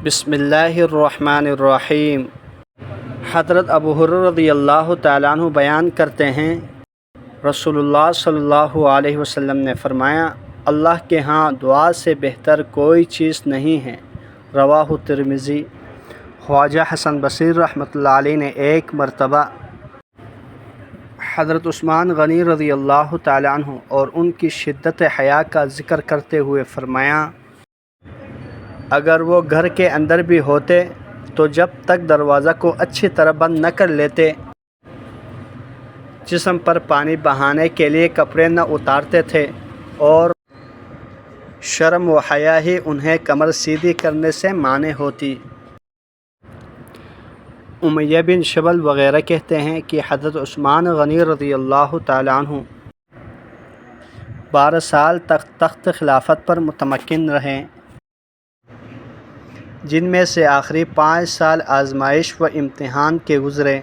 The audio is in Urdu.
بسم اللہ الرحمن الرحیم۔ حضرت ابو ہریرہ رضی اللہ تعالیٰ عنہ بیان کرتے ہیں، رسول اللہ صلی اللہ علیہ وسلم نے فرمایا، اللہ کے ہاں دعا سے بہتر کوئی چیز نہیں ہے۔ رواہ ترمذی۔ خواجہ حسن بصری رحمۃ اللہ علیہ نے ایک مرتبہ حضرت عثمان غنی رضی اللہ تعالیٰ عنہ اور ان کی شدت حیا کا ذکر کرتے ہوئے فرمایا، اگر وہ گھر کے اندر بھی ہوتے تو جب تک دروازہ کو اچھی طرح بند نہ کر لیتے، جسم پر پانی بہانے کے لیے کپڑے نہ اتارتے تھے، اور شرم و حیا ہی انہیں کمر سیدھی کرنے سے مانع ہوتی۔ امیہ بن شبل وغیرہ کہتے ہیں کہ حضرت عثمان غنی رضی اللہ تعالیٰ عنہ 12 سال تک تخت خلافت پر متمکن رہے، جن میں سے آخری 5 سال آزمائش و امتحان کے گزرے۔